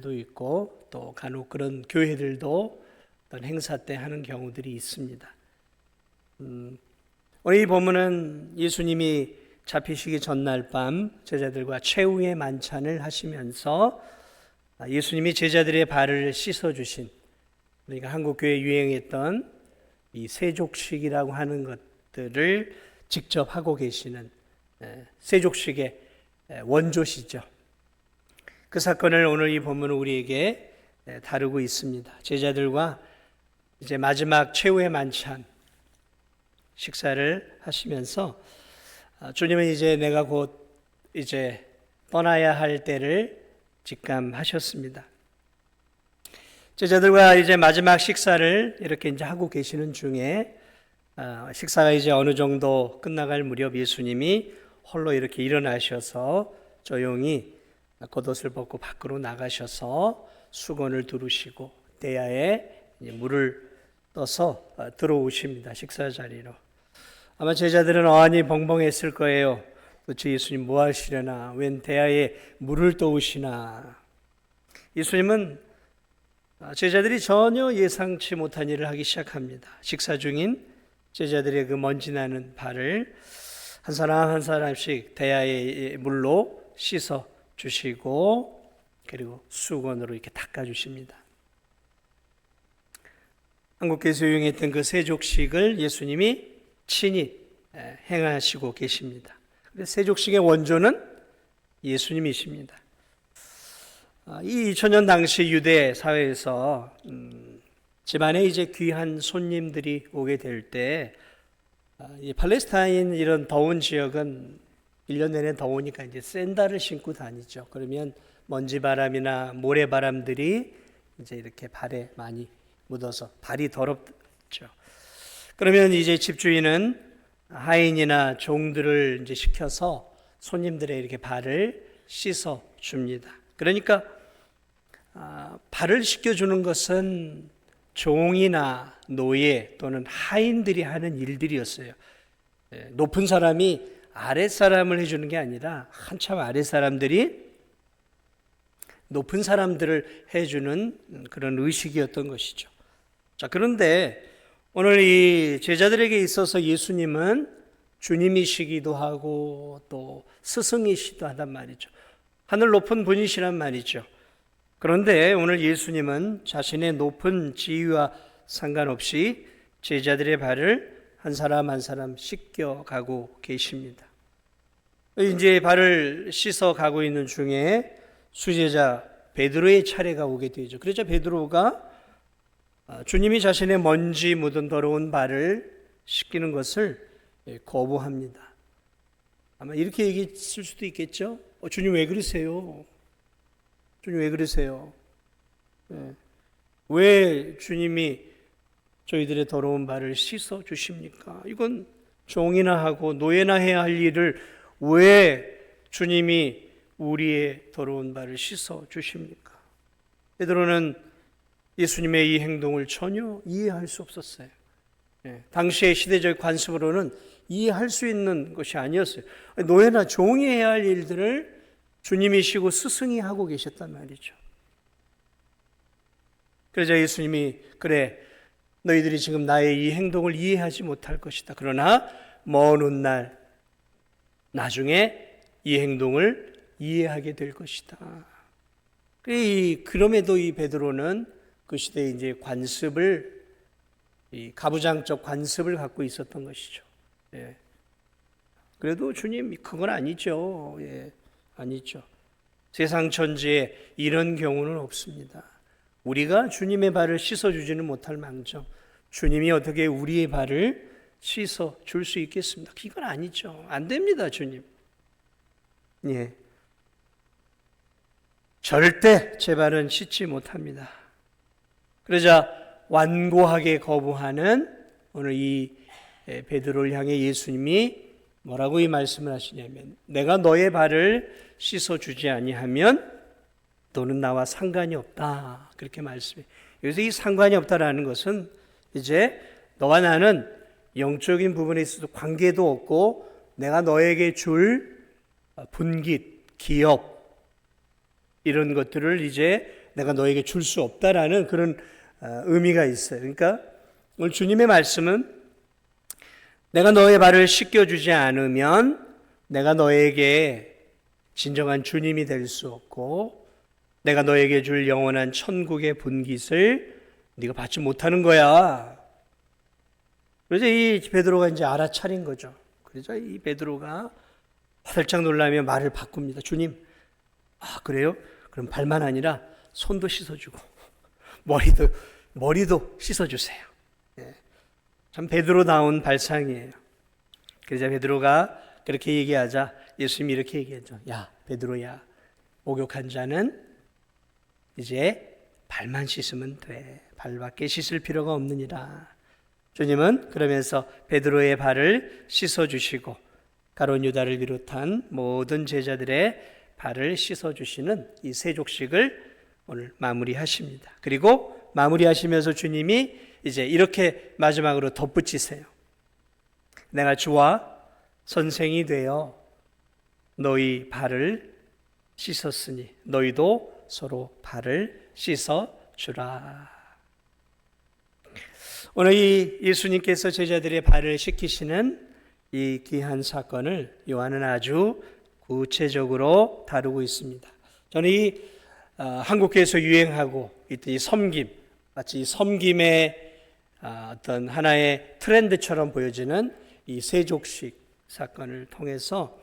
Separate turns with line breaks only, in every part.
도 있고 또 간혹 그런 교회들도 어떤 행사 때 하는 경우들이 있습니다. 오늘 이 본문은 예수님이 잡히시기 전날 밤 제자들과 최후의 만찬을 하시면서 예수님이 제자들의 발을 씻어주신, 그러니까 한국 교회에 유행했던 이 세족식이라고 하는 것들을 직접 하고 계시는 세족식의 원조시죠. 그 사건을 오늘 이 본문은 우리에게 다루고 있습니다. 제자들과 이제 마지막 최후의 만찬 식사를 하시면서 주님은 이제 내가 곧 이제 떠나야 할 때를 직감하셨습니다. 제자들과 이제 마지막 식사를 이렇게 이제 하고 계시는 중에 식사가 이제 어느 정도 끝나갈 무렵 예수님이 홀로 이렇게 일어나셔서 조용히 겉옷을 벗고 밖으로 나가셔서 수건을 두르시고 대야에 물을 떠서 들어오십니다. 식사 자리로. 아마 제자들은 어안이 벙벙했을 거예요. 도대체 예수님 뭐 하시려나? 웬 대야에 물을 떠오시나? 예수님은 제자들이 전혀 예상치 못한 일을 하기 시작합니다. 식사 중인 제자들의 그 먼지 나는 발을 한 사람 한 사람씩 대야의 물로 씻어 주시고 그리고 수건으로 이렇게 닦아 주십니다. 한국교회에서 유행했던 그 세족식을 예수님이 친히 행하시고 계십니다. 세족식의 원조는 예수님이십니다. 이 2000년 당시 유대 사회에서 집안에 이제 귀한 손님들이 오게 될 때 팔레스타인 이런 더운 지역은 1년 내내 더우니까 이제 샌들을 신고 다니죠. 그러면 먼지바람이나 모래바람들이 이제 이렇게 발에 많이 묻어서 발이 더럽죠. 그러면 이제 집주인은 하인이나 종들을 이제 시켜서 손님들의 이렇게 발을 씻어 줍니다. 그러니까 발을 씻겨주는 것은 종이나 노예 또는 하인들이 하는 일들이었어요. 높은 사람이 아랫사람을 해주는 게 아니라 한참 아랫사람들이 높은 사람들을 해주는 그런 의식이었던 것이죠. 자, 그런데 오늘 이 제자들에게 있어서 예수님은 주님이시기도 하고 또 스승이시기도 하단 말이죠. 하늘 높은 분이시란 말이죠. 그런데 오늘 예수님은 자신의 높은 지위와 상관없이 제자들의 발을 한 사람 한 사람 씻겨 가고 계십니다. 이제 발을 씻어 가고 있는 중에 수제자 베드로의 차례가 오게 되죠. 그래서 베드로가 주님이 자신의 먼지 묻은 더러운 발을 씻기는 것을 거부합니다. 아마 이렇게 얘기했을 수도 있겠죠. 주님 왜 그러세요? 주님 왜 그러세요? 왜 주님이 저희들의 더러운 발을 씻어 주십니까? 이건 종이나 하고 노예나 해야 할 일을 왜 주님이 우리의 더러운 발을 씻어 주십니까? 베드로는 예수님의 이 행동을 전혀 이해할 수 없었어요. 당시의 시대적 관습으로는 이해할 수 있는 것이 아니었어요. 노예나 종이 해야 할 일들을 주님이시고 스승이 하고 계셨단 말이죠. 그러자 예수님이 그래, 너희들이 지금 나의 이 행동을 이해하지 못할 것이다. 그러나 먼 훗날 나중에 이 행동을 이해하게 될 것이다. 그럼에도 이 베드로는 그 시대에 이제 관습을, 이 가부장적 관습을 갖고 있었던 것이죠. 그래도 주님, 그건 아니죠. 아니죠. 세상 전체에 이런 경우는 없습니다. 우리가 주님의 발을 씻어주지는 못할 망정 주님이 어떻게 우리의 발을 씻어 줄 수 있겠습니까? 이건 아니죠. 안 됩니다, 주님. 절대 제 발은 씻지 못합니다. 그러자 완고하게 거부하는 오늘 이 베드로를 향해 예수님이 뭐라고 이 말씀을 하시냐면 내가 너의 발을 씻어주지 아니하면 너는 나와 상관이 없다. 그렇게 말씀해요. 여기서 이 상관이 없다라는 것은 이제 너와 나는 영적인 부분에 있어서 관계도 없고 내가 너에게 줄 분깃, 기업 이런 것들을 이제 내가 너에게 줄 수 없다라는 그런 의미가 있어요. 그러니까 오늘 주님의 말씀은 내가 너의 발을 씻겨주지 않으면 내가 너에게 진정한 주님이 될 수 없고 내가 너에게 줄 영원한 천국의 분깃을 네가 받지 못하는 거야. 그래서 이 베드로가 이제 알아차린 거죠. 그래서 이 베드로가 활짝 놀라며 말을 바꿉니다. 주님, 그래요? 그럼 발만 아니라 손도 씻어주고 머리도 씻어주세요. 참 베드로다운 발상이에요. 그러자 베드로가 그렇게 얘기하자 예수님이 이렇게 얘기하죠. 야, 베드로야, 목욕한 자는 이제 발만 씻으면 돼. 발밖에 씻을 필요가 없느니라. 주님은 그러면서 베드로의 발을 씻어주시고 가룟 유다를 비롯한 모든 제자들의 발을 씻어주시는 이 세족식을 오늘 마무리하십니다. 그리고 마무리하시면서 주님이 이제 이렇게 마지막으로 덧붙이세요. 내가 주와 선생이 되어 너희 발을 씻었으니 너희도 서로 발을 씻어주라. 오늘 이 예수님께서 제자들의 발을 씻기시는 이 귀한 사건을 요한은 아주 구체적으로 다루고 있습니다. 저는 이 한국교회에서 유행하고 있던 이 섬김, 마치 이 섬김의 어떤 하나의 트렌드처럼 보여지는 이 세족식 사건을 통해서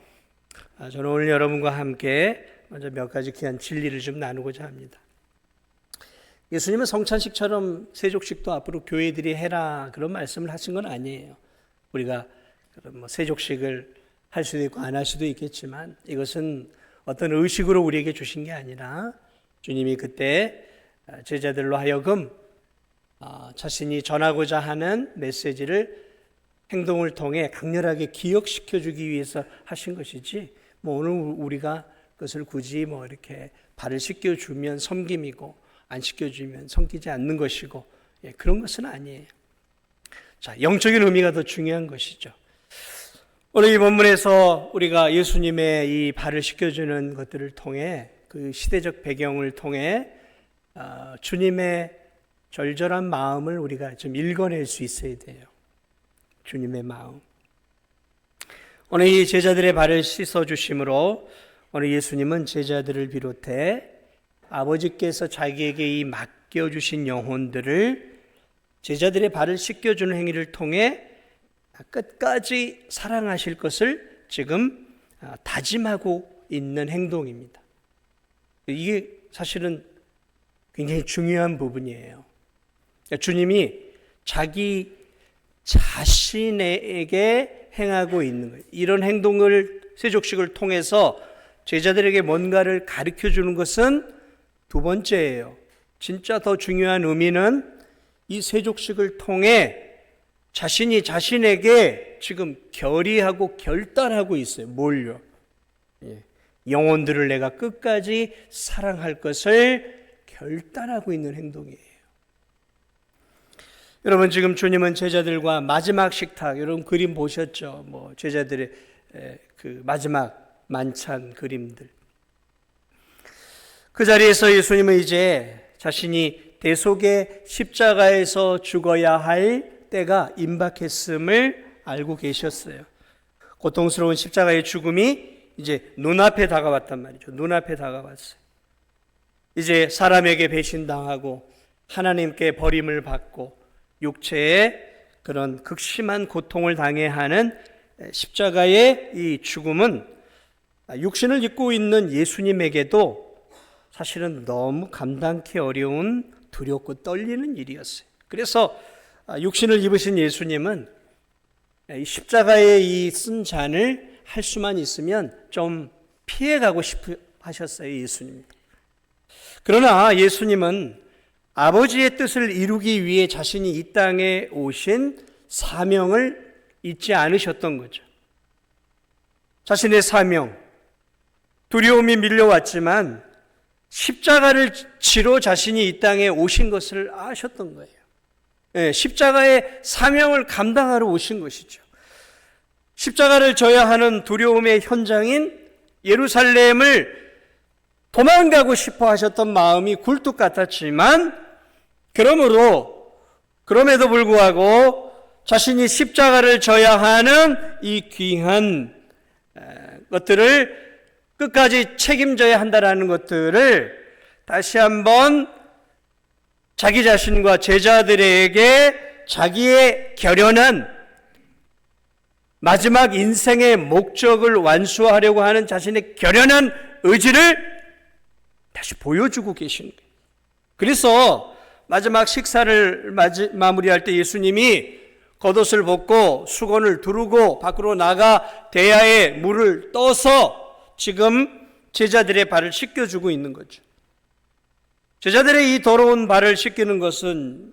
저는 오늘 여러분과 함께 먼저 몇 가지 귀한 진리를 좀 나누고자 합니다. 예수님은 성찬식처럼 세족식도 앞으로 교회들이 해라 그런 말씀을 하신 건 아니에요. 우리가 뭐 세족식을 할 수도 있고 안 할 수도 있겠지만 이것은 어떤 의식으로 우리에게 주신 게 아니라 주님이 그때 제자들로 하여금 자신이 전하고자 하는 메시지를 행동을 통해 강렬하게 기억시켜 주기 위해서 하신 것이지 뭐 오늘 우리가 그것을 굳이 뭐 이렇게 발을 씻겨 주면 섬김이고 안 씻겨 주면 섬기지 않는 것이고 그런 것은 아니에요. 자, 영적인 의미가 더 중요한 것이죠. 오늘 이 본문에서 우리가 예수님의 이 발을 씻겨주는 것들을 통해 그 시대적 배경을 통해 주님의 절절한 마음을 우리가 좀 읽어낼 수 있어야 돼요. 주님의 마음. 오늘 이 제자들의 발을 씻어주심으로 오늘 예수님은 제자들을 비롯해 아버지께서 자기에게 이 맡겨주신 영혼들을 제자들의 발을 씻겨주는 행위를 통해 끝까지 사랑하실 것을 지금 다짐하고 있는 행동입니다. 이게 사실은 굉장히 중요한 부분이에요. 주님이 자기 자신에게 행하고 있는 거예요. 이런 행동을 세족식을 통해서 제자들에게 뭔가를 가르쳐 주는 것은 두 번째예요. 진짜 더 중요한 의미는 이 세족식을 통해 자신이 자신에게 지금 결의하고 결단하고 있어요. 뭘요? 영혼들을 내가 끝까지 사랑할 것을 결단하고 있는 행동이에요. 여러분 지금 주님은 제자들과 마지막 식탁, 여러분 그림 보셨죠? 뭐 제자들의 그 마지막 만찬 그림들. 그 자리에서 예수님은 이제 자신이 대속의 십자가에서 죽어야 할 때가 임박했음을 알고 계셨어요. 고통스러운 십자가의 죽음이 이제 눈앞에 다가왔단 말이죠. 눈앞에 다가왔어요. 이제 사람에게 배신당하고 하나님께 버림을 받고 육체의 그런 극심한 고통을 당해야 하는 십자가의 이 죽음은 육신을 입고 있는 예수님에게도 사실은 너무 감당하기 어려운 두렵고 떨리는 일이었어요. 그래서 육신을 입으신 예수님은 이 십자가의 이 쓴 잔을 할 수만 있으면 좀 피해가고 싶어 하셨어요. 예수님. 그러나 예수님은 아버지의 뜻을 이루기 위해 자신이 이 땅에 오신 사명을 잊지 않으셨던 거죠. 자신의 사명, 두려움이 밀려왔지만 십자가를 지러 자신이 이 땅에 오신 것을 아셨던 거예요. 십자가의 사명을 감당하러 오신 것이죠. 십자가를 져야 하는 두려움의 현장인 예루살렘을 도망가고 싶어 하셨던 마음이 굴뚝 같았지만 그럼에도 불구하고 자신이 십자가를 져야 하는 이 귀한 것들을 끝까지 책임져야 한다는 것들을 다시 한번 자기 자신과 제자들에게 자기의 결연한 마지막 인생의 목적을 완수하려고 하는 자신의 결연한 의지를 다시 보여주고 계신 거예요. 그래서 마지막 식사를 마무리할 때 예수님이 겉옷을 벗고 수건을 두르고 밖으로 나가 대야에 물을 떠서 지금 제자들의 발을 씻겨주고 있는 거죠. 제자들의 이 더러운 발을 씻기는 것은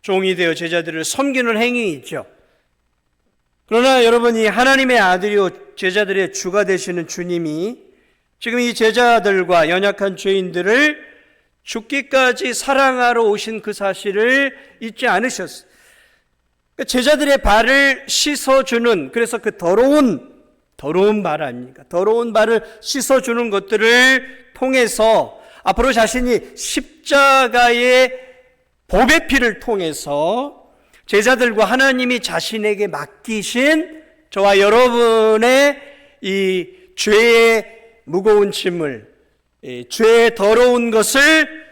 종이 되어 제자들을 섬기는 행위이죠. 그러나 여러분, 이 하나님의 아들이요 제자들의 주가 되시는 주님이 지금 이 제자들과 연약한 죄인들을 죽기까지 사랑하러 오신 그 사실을 잊지 않으셨어요. 제자들의 발을 씻어주는, 그래서 그 더러운 발 아닙니까? 더러운 발을 씻어주는 것들을 통해서 앞으로 자신이 십자가의 보배 피를 통해서 제자들과 하나님이 자신에게 맡기신 저와 여러분의 이 죄의 무거운 짐을, 죄의 더러운 것을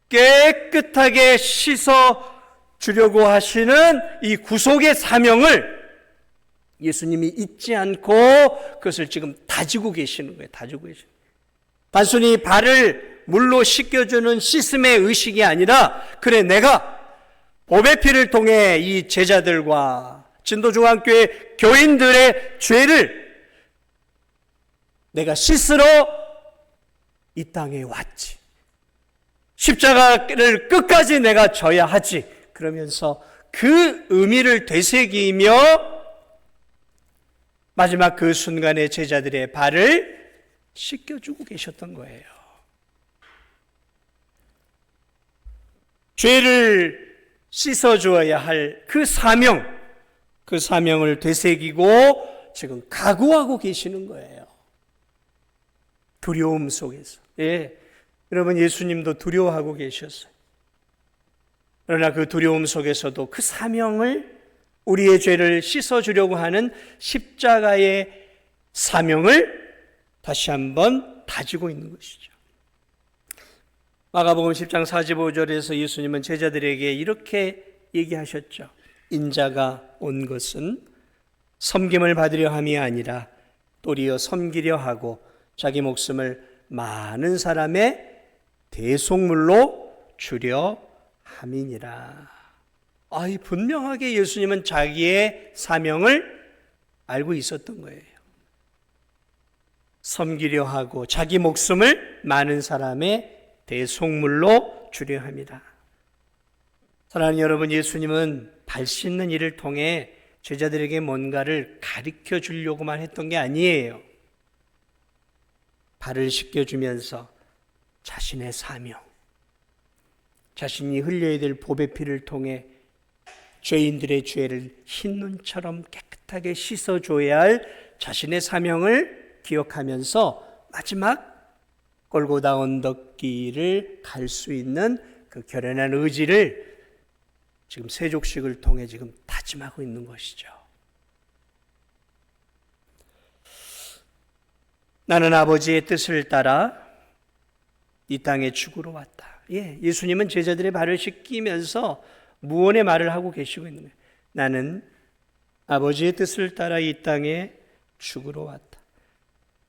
깨끗하게 씻어 주려고 하시는 이 구속의 사명을 예수님이 잊지 않고 그것을 지금 다지고 계시는 거예요. 다지고 계시는 거예요. 단순히 발을 물로 씻겨주는 씻음의 의식이 아니라, 그래, 내가 보배 피를 통해 이 제자들과 진도중앙교회 교인들의 죄를 내가 씻으러 이 땅에 왔지. 십자가를 끝까지 내가 져야 하지. 그러면서 그 의미를 되새기며 마지막 그 순간에 제자들의 발을 씻겨주고 계셨던 거예요. 죄를 씻어주어야 할 그 사명을 되새기고 지금 각오하고 계시는 거예요. 두려움 속에서. 예, 여러분, 예수님도 두려워하고 계셨어요. 그러나 그 두려움 속에서도 그 사명을, 우리의 죄를 씻어주려고 하는 십자가의 사명을 다시 한번 다지고 있는 것이죠. 마가복음 10장 45절에서 예수님은 제자들에게 이렇게 얘기하셨죠. 인자가 온 것은 섬김을 받으려 함이 아니라 도리어 섬기려 하고 자기 목숨을 많은 사람의 대속물로 주려 함이니라. 분명하게 예수님은 자기의 사명을 알고 있었던 거예요. 섬기려 하고 자기 목숨을 많은 사람의 대속물로 주려 합니다. 사랑하는 여러분, 예수님은 발 씻는 일을 통해 제자들에게 뭔가를 가르쳐 주려고만 했던 게 아니에요. 발을 씻겨주면서 자신의 사명, 자신이 흘려야 될 보배 피를 통해 죄인들의 죄를 흰 눈처럼 깨끗하게 씻어줘야 할 자신의 사명을 기억하면서 마지막 골고다 언덕길을 갈 수 있는 그 결연한 의지를 지금 세족식을 통해 지금 다짐하고 있는 것이죠. 나는 아버지의 뜻을 따라 이 땅에 죽으러 왔다. 예수님은 제자들의 발을 씻기면서 무언의 말을 하고 계시고 있는 거예요. 나는 아버지의 뜻을 따라 이 땅에 죽으러 왔다.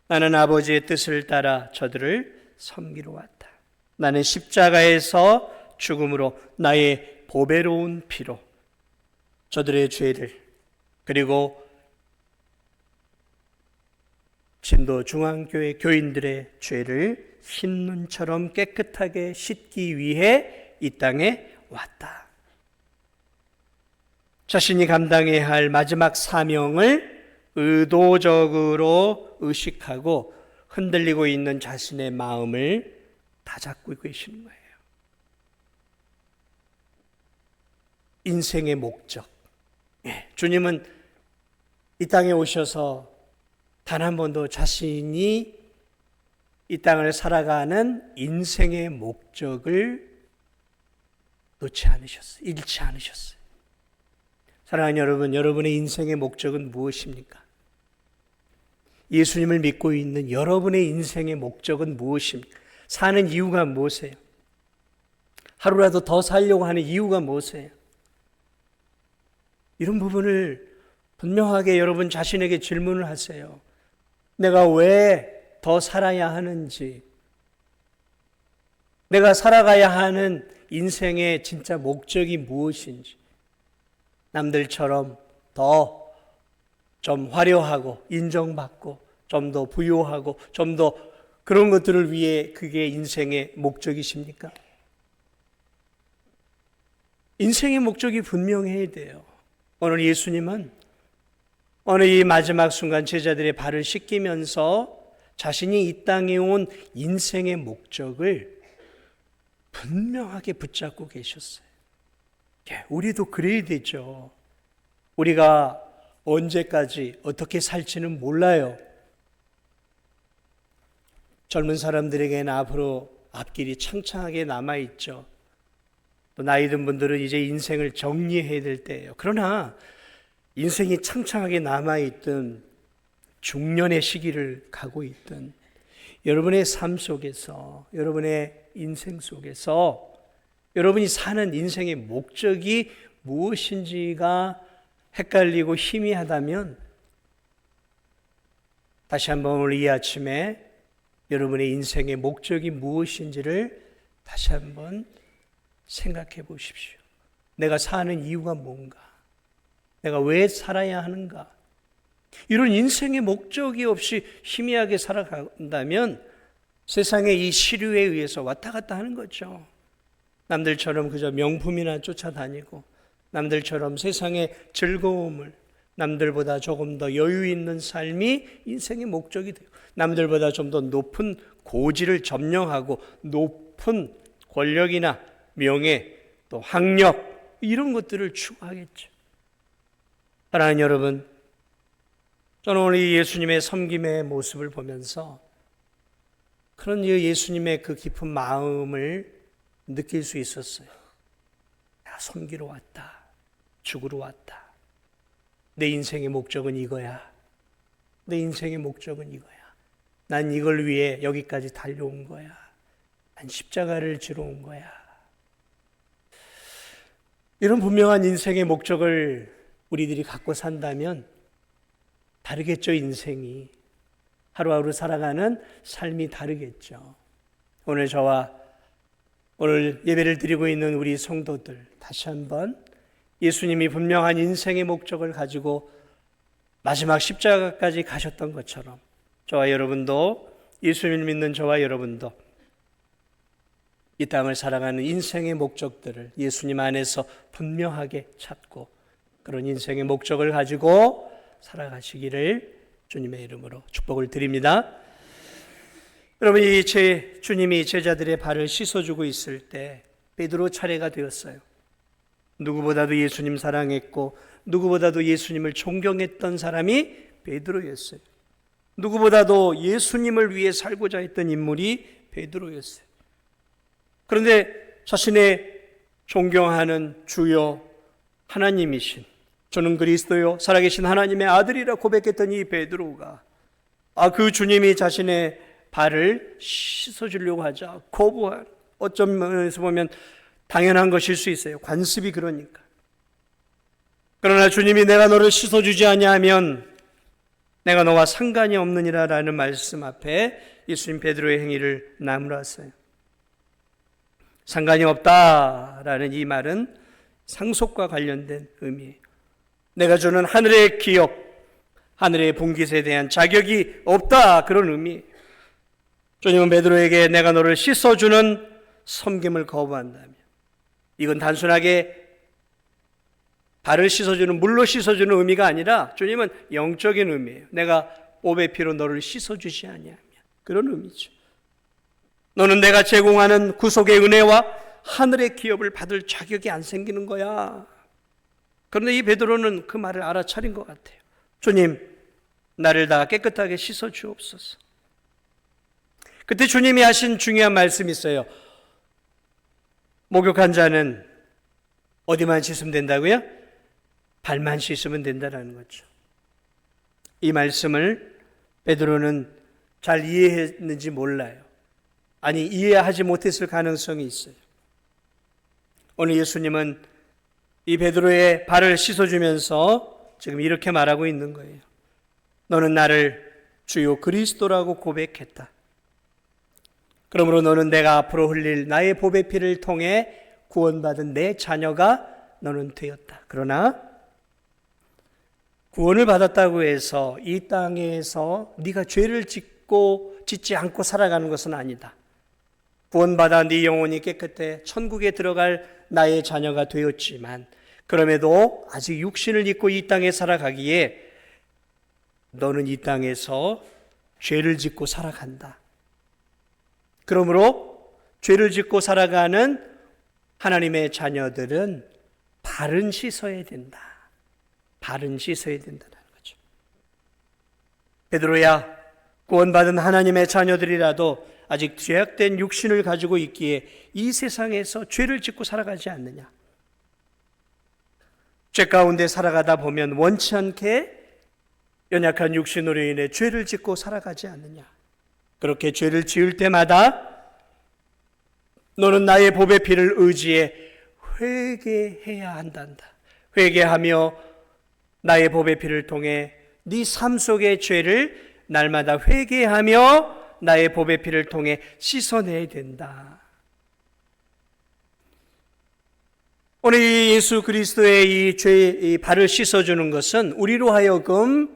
나는 아버지의 뜻을 따라 저들을 섬기러 왔다. 나는 십자가에서 죽음으로 나의 보배로운 피로 저들의 죄를, 그리고 진도 중앙교회 교인들의 죄를 흰 눈처럼 깨끗하게 씻기 위해 이 땅에 왔다. 자신이 감당해야 할 마지막 사명을 의도적으로 의식하고 흔들리고 있는 자신의 마음을 다잡고 계시는 거예요. 인생의 목적. 주님은 이 땅에 오셔서 단 한 번도 자신이 이 땅을 살아가는 인생의 목적을 놓지 않으셨어요. 잃지 않으셨어요. 사랑하는 여러분, 여러분의 인생의 목적은 무엇입니까? 예수님을 믿고 있는 여러분의 인생의 목적은 무엇입니까? 사는 이유가 무엇이에요? 하루라도 더 살려고 하는 이유가 무엇이에요? 이런 부분을 분명하게 여러분 자신에게 질문을 하세요. 내가 왜 더 살아야 하는지, 내가 살아가야 하는 인생의 진짜 목적이 무엇인지, 남들처럼 더 좀 화려하고 인정받고 좀 더 부유하고 좀 더 그런 것들을 위해 그게 인생의 목적이십니까? 인생의 목적이 분명해야 돼요. 오늘 예수님은 어느 이 마지막 순간 제자들의 발을 씻기면서 자신이 이 땅에 온 인생의 목적을 분명하게 붙잡고 계셨어요. 우리도 그래야 되죠. 우리가 언제까지 어떻게 살지는 몰라요. 젊은 사람들에게는 앞으로 앞길이 창창하게 남아있죠. 또 나이 든 분들은 이제 인생을 정리해야 될 때예요. 그러나 인생이 창창하게 남아있던 중년의 시기를 가고 있던 여러분의 삶 속에서, 여러분의 인생 속에서 여러분이 사는 인생의 목적이 무엇인지가 헷갈리고 희미하다면 다시 한번 오늘 이 아침에 여러분의 인생의 목적이 무엇인지를 다시 한번 생각해 보십시오. 내가 사는 이유가 뭔가? 내가 왜 살아야 하는가? 이런 인생의 목적이 없이 희미하게 살아간다면 세상의 이 시류에 의해서 왔다 갔다 하는 거죠. 남들처럼 그저 명품이나 쫓아다니고, 남들처럼 세상의 즐거움을, 남들보다 조금 더 여유 있는 삶이 인생의 목적이 돼요. 남들보다 좀 더 높은 고지를 점령하고 높은 권력이나 명예, 또 학력, 이런 것들을 추구하겠죠. 사랑하는 여러분, 저는 오늘 이 예수님의 섬김의 모습을 보면서 그런 예수님의 그 깊은 마음을 느낄 수 있었어요. 나 섬기러 왔다. 죽으러 왔다. 내 인생의 목적은 이거야. 내 인생의 목적은 이거야. 난 이걸 위해 여기까지 달려온 거야. 난 십자가를 지러 온 거야. 이런 분명한 인생의 목적을 우리들이 갖고 산다면 다르겠죠, 인생이. 하루하루 살아가는 삶이 다르겠죠. 오늘 저와 오늘 예배를 드리고 있는 우리 성도들, 다시 한번 예수님이 분명한 인생의 목적을 가지고 마지막 십자가까지 가셨던 것처럼 저와 여러분도, 예수님을 믿는 저와 여러분도 이 땅을 살아가는 인생의 목적들을 예수님 안에서 분명하게 찾고 그런 인생의 목적을 가지고 살아가시기를 주님의 이름으로 축복을 드립니다. 여러분, 주님이 제자들의 발을 씻어주고 있을 때 베드로 차례가 되었어요. 누구보다도 예수님 사랑했고 누구보다도 예수님을 존경했던 사람이 베드로였어요. 누구보다도 예수님을 위해 살고자 했던 인물이 베드로였어요. 그런데 자신의 존경하는 주여 하나님이신, 저는 그리스도요 살아계신 하나님의 아들이라 고백했던 이 베드로가 그 주님이 자신의 발을 씻어주려고 하자 거부한, 어떤 면에서 보면 당연한 것일 수 있어요. 관습이 그러니까. 그러나 주님이 내가 너를 씻어주지 아니하면 내가 너와 상관이 없느니라 라는 말씀 앞에 예수님 베드로의 행위를 나무랐어요. 상관이 없다라는 이 말은 상속과 관련된 의미예요. 내가 주는 하늘의 기업, 하늘의 봉깃에 대한 자격이 없다, 그런 의미예요. 주님은 베드로에게 내가 너를 씻어주는 섬김을 거부한다면, 이건 단순하게 발을 씻어주는, 물로 씻어주는 의미가 아니라 주님은 영적인 의미예요. 내가 보배 피로 너를 씻어주지 아니하면, 그런 의미죠. 너는 내가 제공하는 구속의 은혜와 하늘의 기업을 받을 자격이 안 생기는 거야. 그런데 이 베드로는 그 말을 알아차린 것 같아요. 주님, 나를 다 깨끗하게 씻어 주옵소서. 그때 주님이 하신 중요한 말씀이 있어요. 목욕한 자는 어디만 씻으면 된다고요? 발만 씻으면 된다는 거죠. 이 말씀을 베드로는 잘 이해했는지 몰라요. 아니, 이해하지 못했을 가능성이 있어요. 오늘 예수님은 이 베드로의 발을 씻어주면서 지금 이렇게 말하고 있는 거예요. 너는 나를 주요 그리스도라고 고백했다. 그러므로 너는 내가 앞으로 흘릴 나의 보배 피를 통해 구원받은 내 자녀가 너는 되었다. 그러나 구원을 받았다고 해서 이 땅에서 네가 죄를 짓지 않고 살아가는 것은 아니다. 구원받아 네 영혼이 깨끗해 천국에 들어갈 나의 자녀가 되었지만 그럼에도 아직 육신을 입고 이 땅에 살아가기에 너는 이 땅에서 죄를 짓고 살아간다. 그러므로 죄를 짓고 살아가는 하나님의 자녀들은 발은 씻어야 된다. 발은 씻어야 된다는 거죠. 베드로야, 구원받은 하나님의 자녀들이라도 아직 죄악된 육신을 가지고 있기에 이 세상에서 죄를 짓고 살아가지 않느냐. 죄 가운데 살아가다 보면 원치 않게 연약한 육신으로 인해 죄를 짓고 살아가지 않느냐. 그렇게 죄를 지을 때마다 너는 나의 보배 피를 의지해 회개해야 한단다. 회개하며 나의 보배 피를 통해 네 삶 속의 죄를 날마다 회개하며 나의 보배 피를 통해 씻어내야 된다. 오늘 예수 그리스도의 이 발을 씻어주는 것은 우리로 하여금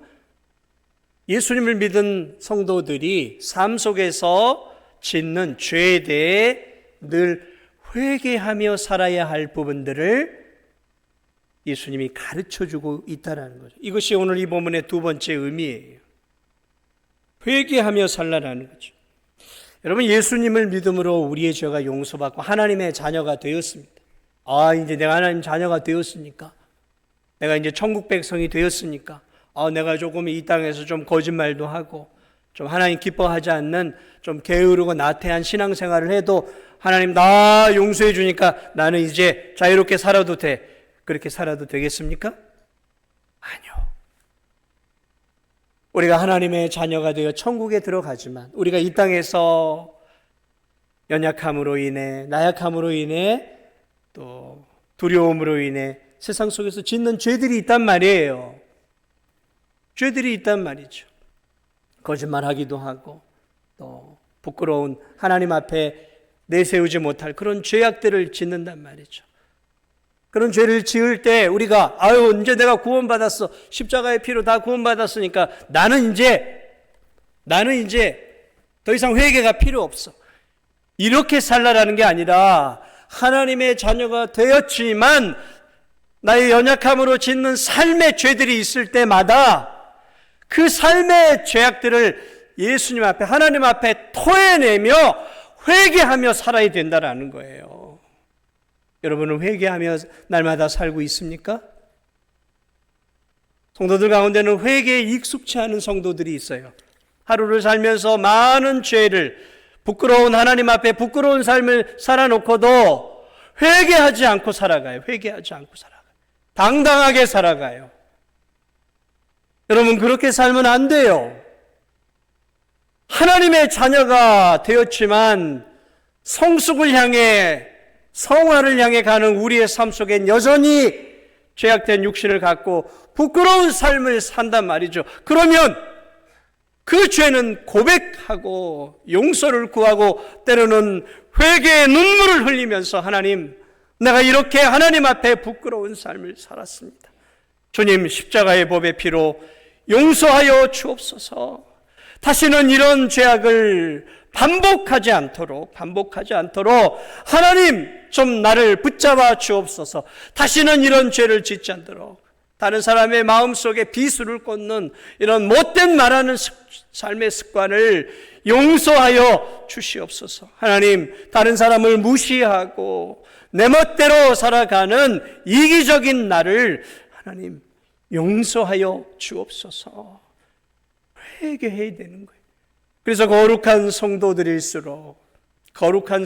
예수님을 믿은 성도들이 삶 속에서 짓는 죄에 대해 늘 회개하며 살아야 할 부분들을 예수님이 가르쳐주고 있다는 거죠. 이것이 오늘 이 본문의 두 번째 의미예요. 회개하며 살라라는 거죠. 여러분, 예수님을 믿음으로 우리의 죄가 용서받고 하나님의 자녀가 되었습니다. 이제 내가 하나님 자녀가 되었으니까, 내가 이제 천국 백성이 되었으니까, 내가 조금 이 땅에서 좀 거짓말도 하고 좀 하나님 기뻐하지 않는 좀 게으르고 나태한 신앙생활을 해도 하나님 나 용서해 주니까 나는 이제 자유롭게 살아도 돼. 그렇게 살아도 되겠습니까? 아니요. 우리가 하나님의 자녀가 되어 천국에 들어가지만 우리가 이 땅에서 연약함으로 인해, 나약함으로 인해, 또 두려움으로 인해 세상 속에서 짓는 죄들이 있단 말이에요. 죄들이 있단 말이죠. 거짓말하기도 하고 또 부끄러운 하나님 앞에 내세우지 못할 그런 죄악들을 짓는단 말이죠. 그런 죄를 지을 때 우리가 이제 내가 구원받았어. 십자가의 피로 다 구원받았으니까 나는 이제 더 이상 회개가 필요 없어. 이렇게 살라라는 게 아니라 하나님의 자녀가 되었지만 나의 연약함으로 짓는 삶의 죄들이 있을 때마다 그 삶의 죄악들을 예수님 앞에, 하나님 앞에 토해내며 회개하며 살아야 된다라는 거예요. 여러분은 회개하며 날마다 살고 있습니까? 성도들 가운데는 회개에 익숙치 않은 성도들이 있어요. 하루를 살면서 많은 죄를, 부끄러운 하나님 앞에 부끄러운 삶을 살아놓고도 회개하지 않고 살아가요. 회개하지 않고 살아가요. 당당하게 살아가요. 여러분, 그렇게 살면 안 돼요. 하나님의 자녀가 되었지만 성숙을 향해, 성화를 향해 가는 우리의 삶 속엔 여전히 죄악된 육신을 갖고 부끄러운 삶을 산단 말이죠. 그러면 그 죄는 고백하고 용서를 구하고 때로는 회개의 눈물을 흘리면서 하나님, 내가 이렇게 하나님 앞에 부끄러운 삶을 살았습니다. 주님, 십자가의 법의 피로 용서하여 주옵소서. 다시는 이런 죄악을 반복하지 않도록 하나님 좀 나를 붙잡아 주옵소서. 다시는 이런 죄를 짓지 않도록, 다른 사람의 마음속에 비수를 꽂는 이런 못된 말하는 삶의 습관을 용서하여 주시옵소서. 하나님, 다른 사람을 무시하고 내 멋대로 살아가는 이기적인 나를 하나님 용서하여 주옵소서. 회개해야 되는 거예요. 그래서 거룩한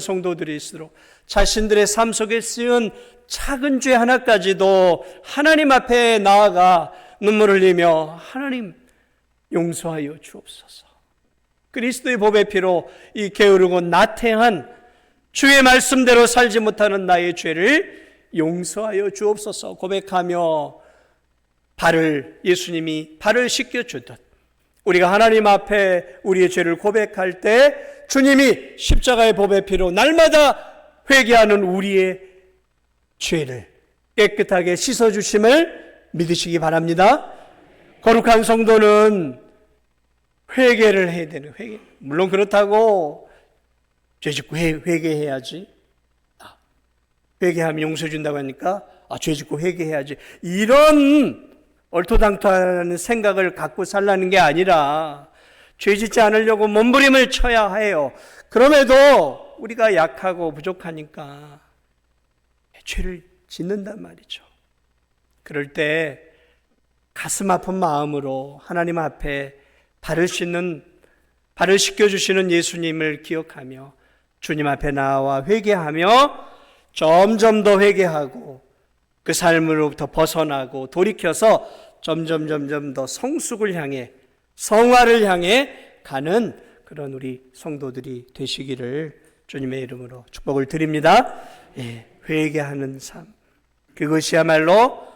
성도들일수록 자신들의 삶 속에 쓰인 작은 죄 하나까지도 하나님 앞에 나아가 눈물을 흘리며 하나님 용서하여 주옵소서. 그리스도의 보배 피로 이 게으르고 나태한 주의 말씀대로 살지 못하는 나의 죄를 용서하여 주옵소서 고백하며 예수님이 발을 씻겨주듯 우리가 하나님 앞에 우리의 죄를 고백할 때 주님이 십자가의 보배 피로 날마다 회개하는 우리의 죄를 깨끗하게 씻어주심을 믿으시기 바랍니다. 거룩한 성도는 회개를 해야 되는 회개. 물론 그렇다고 죄짓고 회개해야지. 회개하면 용서 준다고 하니까 죄짓고 회개해야지. 이런 얼토당토하는 생각을 갖고 살라는 게 아니라 죄짓지 않으려고 몸부림을 쳐야 해요. 그럼에도 우리가 약하고 부족하니까 죄를 짓는단 말이죠. 그럴 때 가슴 아픈 마음으로 하나님 앞에 발을 씻겨주시는 예수님을 기억하며 주님 앞에 나와 회개하며 점점 더 회개하고 그 삶으로부터 벗어나고 돌이켜서 점점 더 성숙을 향해 성화를 향해 가는 그런 우리 성도들이 되시기를 주님의 이름으로 축복을 드립니다. 회개하는 삶, 그것이야말로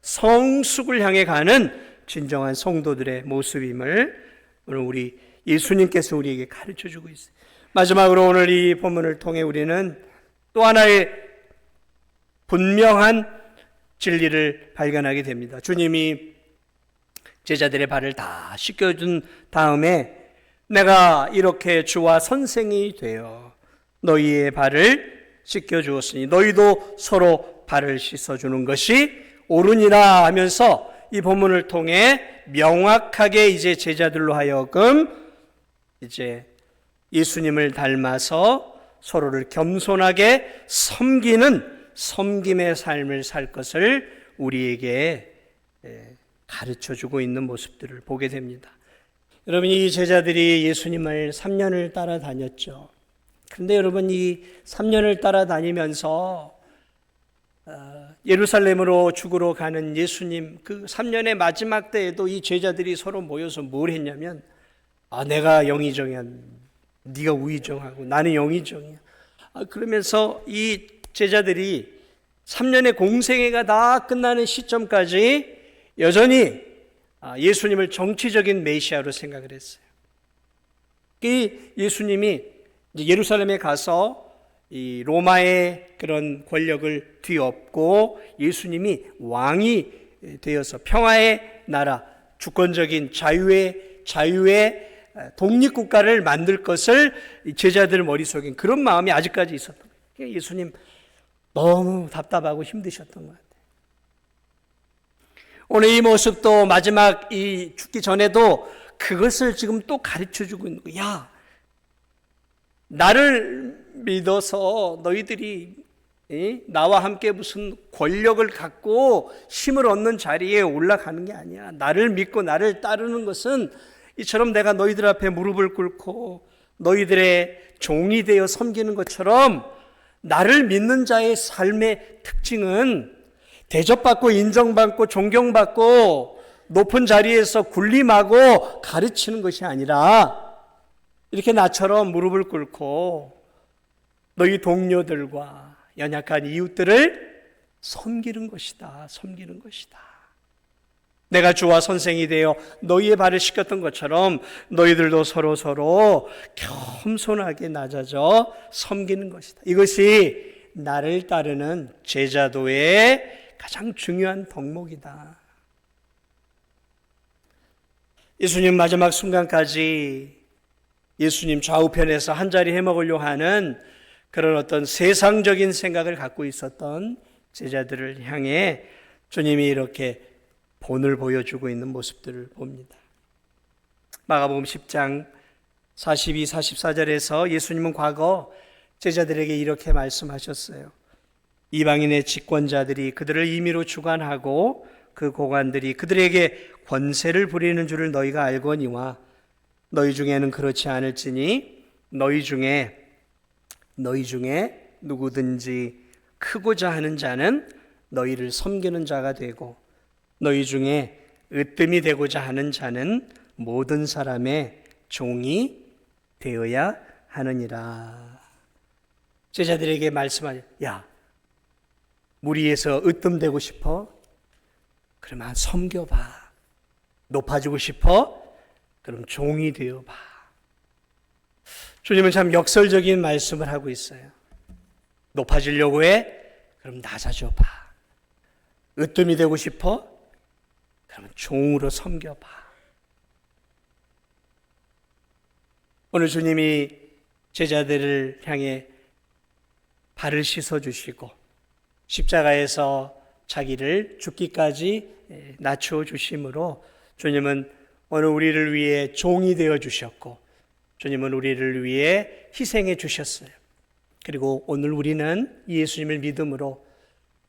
성숙을 향해 가는 진정한 성도들의 모습임을 오늘 우리 예수님께서 우리에게 가르쳐주고 있어요. 마지막으로 오늘 이 본문을 통해 우리는 또 하나의 분명한 진리를 발견하게 됩니다. 주님이 제자들의 발을 다 씻겨준 다음에 내가 이렇게 주와 선생이 되어 너희의 발을 씻겨주었으니 너희도 서로 발을 씻어주는 것이 옳으니라 하면서 이 본문을 통해 명확하게 이제 제자들로 하여금 이제 예수님을 닮아서 서로를 겸손하게 섬김의 삶을 살 것을 우리에게 가르쳐주고 있는 모습들을 보게 됩니다. 여러분, 이 제자들이 예수님을 3년을 따라다녔죠. 그런데 여러분, 이 3년을 따라다니면서 예루살렘으로 죽으러 가는 예수님 그 3년의 마지막 때에도 이 제자들이 서로 모여서 뭘 했냐면 내가 영의정이야, 네가 우의정하고 나는 영의정이야. 그러면서 이 제자들이 3년의 공생애가 다 끝나는 시점까지 여전히 예수님을 정치적인 메시아로 생각을 했어요. 이 예수님이 예루살렘에 가서 이 로마의 그런 권력을 뒤엎고 예수님이 왕이 되어서 평화의 나라, 주권적인 자유의 독립국가를 만들 것을 제자들 머릿속에 그런 마음이 아직까지 있었던 거예요. 예수님 너무 답답하고 힘드셨던 것 같아요. 오늘 이 모습도 마지막 이 죽기 전에도 그것을 지금 또 가르쳐주고 있는 거예요. 야, 나를 믿어서 너희들이 나와 함께 무슨 권력을 갖고 힘을 얻는 자리에 올라가는 게 아니야. 나를 믿고 나를 따르는 것은 이처럼 내가 너희들 앞에 무릎을 꿇고 너희들의 종이 되어 섬기는 것처럼 나를 믿는 자의 삶의 특징은 대접받고 인정받고 존경받고 높은 자리에서 군림하고 가르치는 것이 아니라 이렇게 나처럼 무릎을 꿇고 너희 동료들과 연약한 이웃들을 섬기는 것이다. 섬기는 것이다. 내가 주와 선생이 되어 너희의 발을 씻겼던 것처럼 너희들도 서로 겸손하게 낮아져 섬기는 것이다. 이것이 나를 따르는 제자도의 가장 중요한 덕목이다. 예수님 마지막 순간까지 예수님 좌우편에서 한자리 해먹으려고 하는 그런 어떤 세상적인 생각을 갖고 있었던 제자들을 향해 주님이 이렇게 본을 보여주고 있는 모습들을 봅니다. 마가복음 10장 42, 44절에서 예수님은 과거 제자들에게 이렇게 말씀하셨어요. 이방인의 집권자들이 그들을 임의로 주관하고 그 고관들이 그들에게 권세를 부리는 줄을 너희가 알거니와 너희 중에는 그렇지 않을지니 너희 중에 누구든지 크고자 하는 자는 너희를 섬기는 자가 되고 너희 중에 으뜸이 되고자 하는 자는 모든 사람의 종이 되어야 하느니라. 제자들에게 말씀하여, 야, 무리에서 으뜸되고 싶어? 그러면 섬겨봐. 높아지고 싶어? 그럼 종이 되어봐. 주님은 참 역설적인 말씀을 하고 있어요. 높아지려고 해? 그럼 낮아져봐. 으뜸이 되고 싶어? 그러면 종으로 섬겨봐. 오늘 주님이 제자들을 향해 발을 씻어주시고 십자가에서 자기를 죽기까지 낮추어 주심으로 주님은 오늘 우리를 위해 종이 되어 주셨고 주님은 우리를 위해 희생해 주셨어요. 그리고 오늘 우리는 예수님을 믿음으로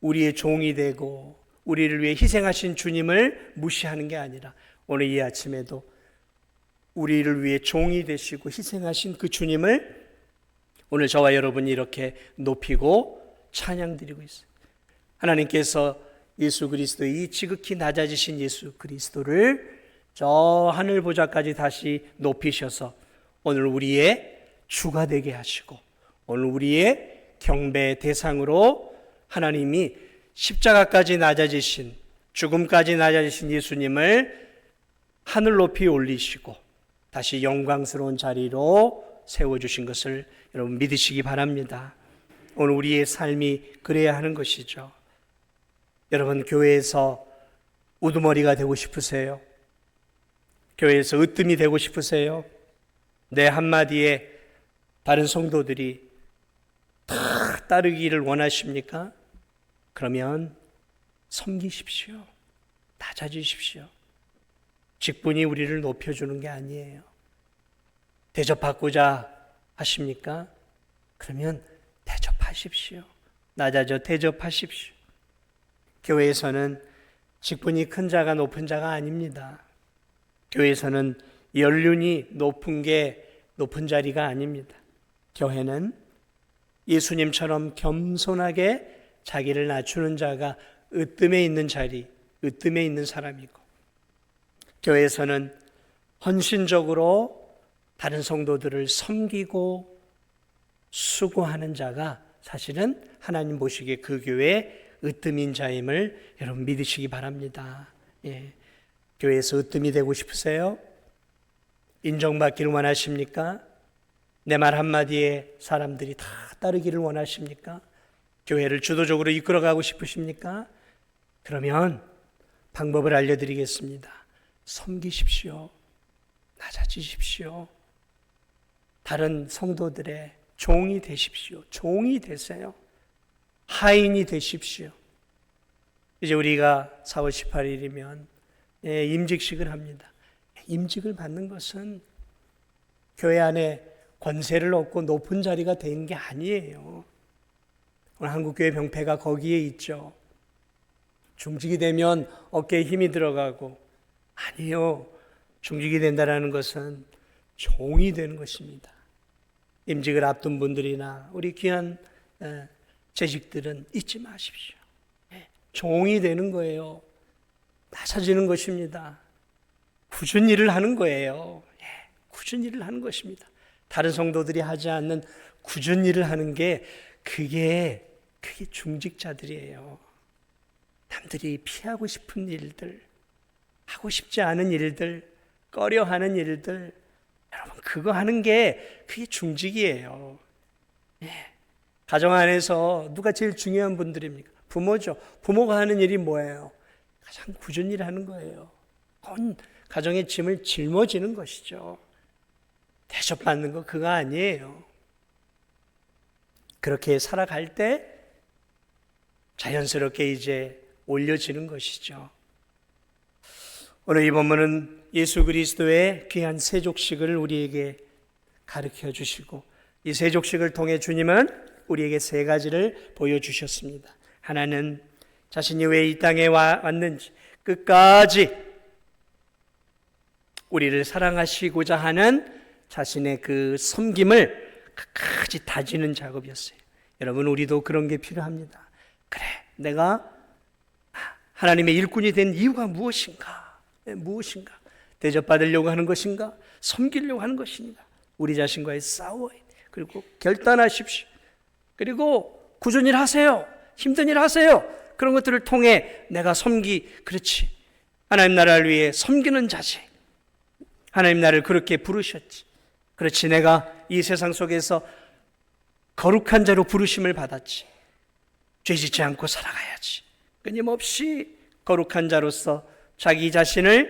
우리의 종이 되고 우리를 위해 희생하신 주님을 무시하는 게 아니라 오늘 이 아침에도 우리를 위해 종이 되시고 희생하신 그 주님을 오늘 저와 여러분이 이렇게 높이고 찬양드리고 있어요. 하나님께서 예수 그리스도의 지극히 낮아지신 예수 그리스도를 저 하늘 보좌까지 다시 높이셔서 오늘 우리의 주가 되게 하시고 오늘 우리의 경배 대상으로 하나님이 십자가까지 낮아지신 죽음까지 낮아지신 예수님을 하늘 높이 올리시고 다시 영광스러운 자리로 세워주신 것을 여러분 믿으시기 바랍니다. 오늘 우리의 삶이 그래야 하는 것이죠. 여러분 교회에서 우두머리가 되고 싶으세요? 교회에서 으뜸이 되고 싶으세요? 내 한마디에 다른 성도들이 다 따르기를 원하십니까? 그러면 섬기십시오. 낮아지십시오. 직분이 우리를 높여주는 게 아니에요. 대접받고자 하십니까? 그러면 대접하십시오. 낮아져 대접하십시오. 교회에서는 직분이 큰 자가 높은 자가 아닙니다. 교회에서는 연륜이 높은 게 높은 자리가 아닙니다. 교회는 예수님처럼 겸손하게 자기를 낮추는 자가 으뜸에 있는 자리, 으뜸에 있는 사람이고 교회에서는 헌신적으로 다른 성도들을 섬기고 수고하는 자가 사실은 하나님 보시기에 그 교회의 으뜸인 자임을 여러분 믿으시기 바랍니다. 예. 교회에서 으뜸이 되고 싶으세요? 인정받기를 원하십니까? 내 말 한마디에 사람들이 다 따르기를 원하십니까? 교회를 주도적으로 이끌어가고 싶으십니까? 그러면 방법을 알려드리겠습니다. 섬기십시오. 낮아지십시오. 다른 성도들의 종이 되십시오. 종이 되세요. 하인이 되십시오. 이제 우리가 4월 18일이면 임직식을 합니다. 임직을 받는 것은 교회 안에 권세를 얻고 높은 자리가 되는 게 아니에요. 오늘 한국교회 병폐가 거기에 있죠. 중직이 되면 어깨에 힘이 들어가고 아니요. 중직이 된다는 것은 종이 되는 것입니다. 임직을 앞둔 분들이나 우리 귀한 재직들은 잊지 마십시오. 종이 되는 거예요. 낮아지는 것입니다. 굳은 일을 하는 거예요. 굳은 일을 하는 것입니다. 다른 성도들이 하지 않는 굳은 일을 하는 게 그게 중직자들이에요. 남들이 피하고 싶은 일들, 하고 싶지 않은 일들, 꺼려하는 일들, 여러분 그거 하는 게 그게 중직이에요. 가정 안에서 누가 제일 중요한 분들입니까? 부모죠. 부모가 하는 일이 뭐예요? 가장 굳은 일을 하는 거예요. 그건 가정의 짐을 짊어지는 것이죠. 대접받는 거 그거 아니에요. 그렇게 살아갈 때 자연스럽게 이제 올려지는 것이죠. 오늘 이 본문은 예수 그리스도의 귀한 세족식을 우리에게 가르쳐 주시고 이 세족식을 통해 주님은 우리에게 세 가지를 보여주셨습니다. 하나는 자신이 왜 이 땅에 왔는지 끝까지 우리를 사랑하시고자 하는 자신의 그 섬김을 끝까지 다지는 작업이었어요. 여러분, 우리도 그런 게 필요합니다. 그래, 내가 하나님의 일꾼이 된 이유가 무엇인가? 무엇인가? 대접받으려고 하는 것인가? 섬기려고 하는 것인가? 우리 자신과의 싸워야 돼요. 그리고 결단하십시오. 그리고 꾸준히 일 하세요. 힘든 일 하세요. 그런 것들을 통해 내가 그렇지. 하나님 나라를 위해 섬기는 자세. 하나님 나를 그렇게 부르셨지. 그렇지, 내가 이 세상 속에서 거룩한 자로 부르심을 받았지. 죄짓지 않고 살아가야지. 끊임없이 거룩한 자로서 자기 자신이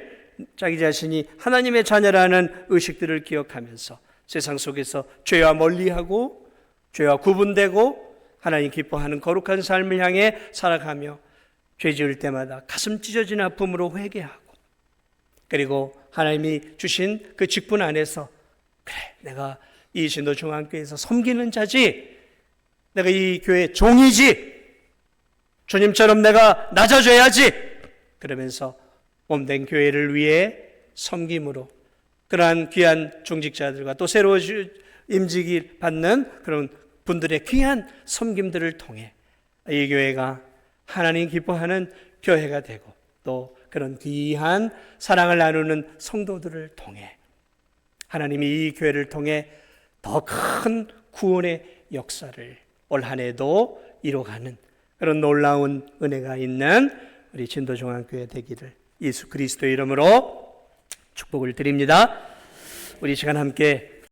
하나님의 자녀라는 의식들을 기억하면서 세상 속에서 죄와 멀리하고 죄와 구분되고 하나님 기뻐하는 거룩한 삶을 향해 살아가며 죄 지을 때마다 가슴 찢어진 아픔으로 회개하고, 그리고 하나님이 주신 그 직분 안에서 그래, 내가 이 신도 중앙교회에서 섬기는 자지, 내가 이 교회 종이지, 주님처럼 내가 낮아져야지, 그러면서 몸된 교회를 위해 섬김으로 그러한 귀한 중직자들과 또 새로 임직을 받는 그런 분들의 귀한 섬김들을 통해 이 교회가 하나님 기뻐하는 교회가 되고, 또 그런 귀한 사랑을 나누는 성도들을 통해 하나님이 이 교회를 통해 더 큰 구원의 역사를 올 한 해도 이뤄가는 그런 놀라운 은혜가 있는 우리 진도중앙교회 되기를 예수 그리스도의 이름으로 축복을 드립니다. 우리 시간 함께